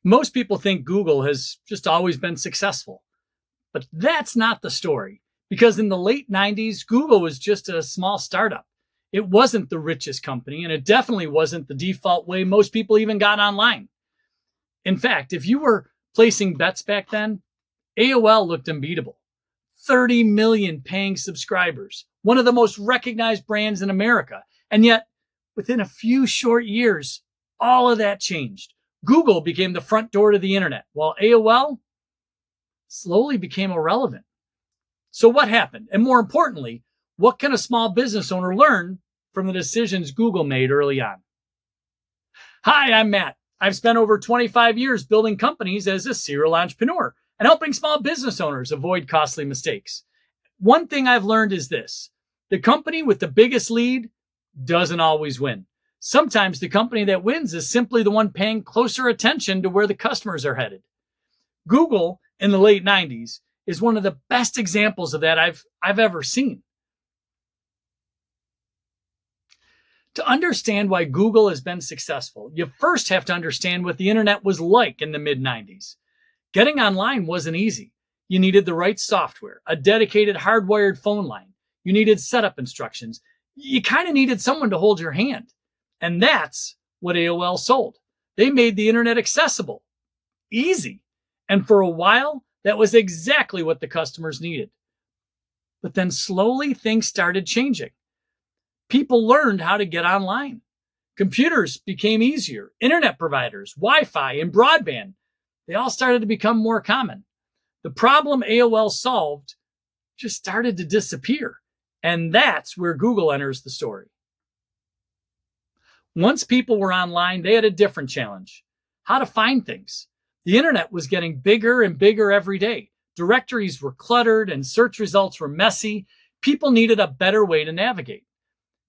Most people think Google has just always been successful, but that's not the story. Because in the late 90s, Google was just a small startup. It wasn't the richest company, and it definitely wasn't the default way most people even got online. In fact, if you were placing bets back then, AOL looked unbeatable. 30 million paying subscribers, one of the most recognized brands in America. And yet, within a few short years, all of that changed. Google became the front door to the internet, while AOL slowly became irrelevant. So what happened? And more importantly, what can a small business owner learn from the decisions Google made early on? Hi, I'm Matt. I've spent over 25 years building companies as a serial entrepreneur and helping small business owners avoid costly mistakes. One thing I've learned is this: the company with the biggest lead doesn't always win. Sometimes the company that wins is simply the one paying closer attention to where the customers are headed. Google in the late 90s is one of the best examples of that I've ever seen. To understand why Google has been successful, you first have to understand what the internet was like in the mid 90s. Getting online wasn't easy. You needed the right software, a dedicated hardwired phone line. You needed setup instructions. You kind of needed someone to hold your hand. And that's what AOL sold. They made the internet accessible, easy. And for a while, that was exactly what the customers needed. But then slowly things started changing. People learned how to get online. Computers became easier. Internet providers, Wi-Fi, and broadband, they all started to become more common. The problem AOL solved just started to disappear. And that's where Google enters the story. Once people were online, they had a different challenge: how to find things. The internet was getting bigger and bigger every day. Directories were cluttered and search results were messy. People needed a better way to navigate.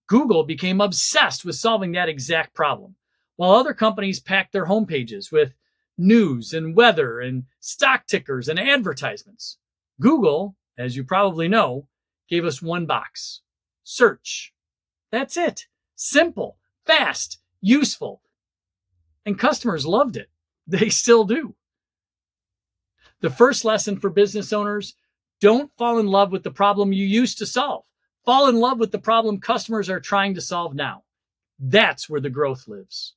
Google became obsessed with solving that exact problem, while other companies packed their homepages with news and weather and stock tickers and advertisements. Google, as you probably know, gave us one box: search. That's it. Simple, fast, useful. And customers loved it. They still do. The first lesson for business owners: don't fall in love with the problem you used to solve. Fall in love with the problem customers are trying to solve now. That's where the growth lives.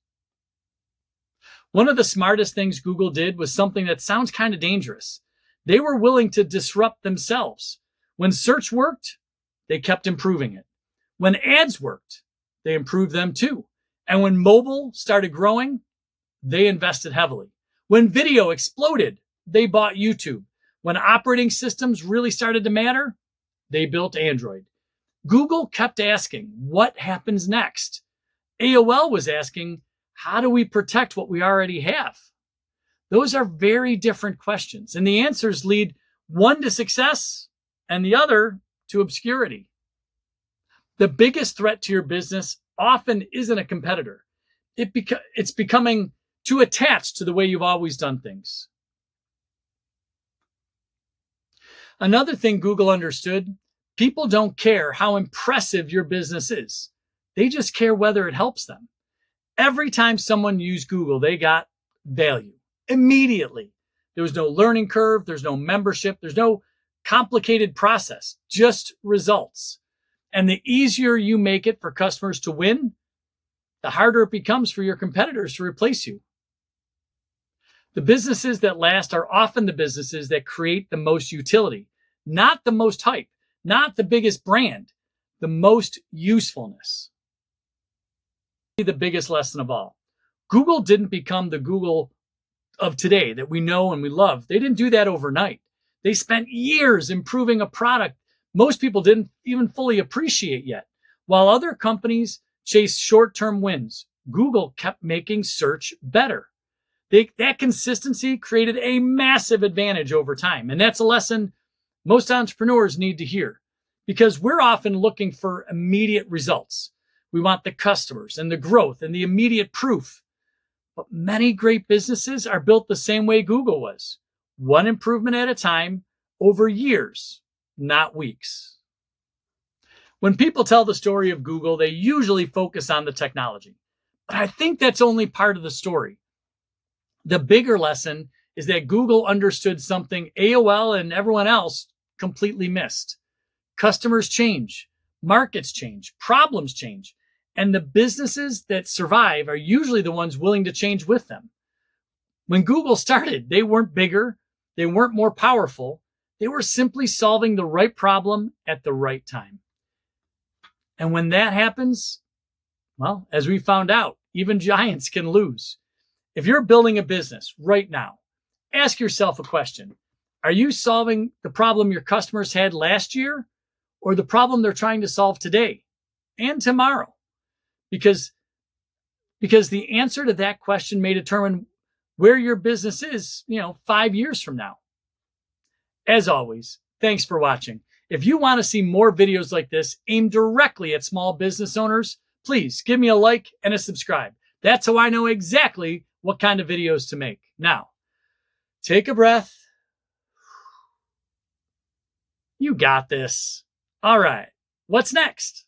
One of the smartest things Google did was something that sounds kind of dangerous. They were willing to disrupt themselves. When search worked, they kept improving it. When ads worked, they improved them too. And when mobile started growing, they invested heavily. When video exploded, they bought YouTube. When operating systems really started to matter, they built Android. Google kept asking, what happens next? AOL was asking, how do we protect what we already have? Those are very different questions, and the answers lead one to success and the other to obscurity. The biggest threat to your business often isn't a competitor. It's becoming too attached to the way you've always done things. Another thing Google understood: people don't care how impressive your business is. They just care whether it helps them. Every time someone used Google, they got value immediately. There was no learning curve. There's no membership. There's no complicated process, just results. And the easier you make it for customers to win, the harder it becomes for your competitors to replace you. The businesses that last are often the businesses that create the most utility, not the most hype, not the biggest brand, the most usefulness. The biggest lesson of all: Google didn't become the Google of today that we know and we love. They didn't do that overnight. They spent years improving a product most people didn't even fully appreciate yet. While other companies chased short-term wins, Google kept making search better. That consistency created a massive advantage over time. And that's a lesson most entrepreneurs need to hear, because we're often looking for immediate results. We want the customers and the growth and the immediate proof. But many great businesses are built the same way Google was: one improvement at a time, over years, not weeks. When people tell the story of Google, they usually focus on the technology. But I think that's only part of the story. The bigger lesson is that Google understood something AOL and everyone else completely missed. Customers change, markets change, problems change, and the businesses that survive are usually the ones willing to change with them. When Google started, they weren't bigger, they weren't more powerful, they were simply solving the right problem at the right time. And when that happens, well, as we found out, even giants can lose. If you're building a business right now, ask yourself a question. Are you solving the problem your customers had last year or the problem they're trying to solve today and tomorrow? Because the answer to that question may determine where your business is, 5 years from now. As always, thanks for watching. If you want to see more videos like this aimed directly at small business owners, please give me a like and a subscribe. That's how I know exactly what kind of videos to make. Now, take a breath. You got this. All right. What's next?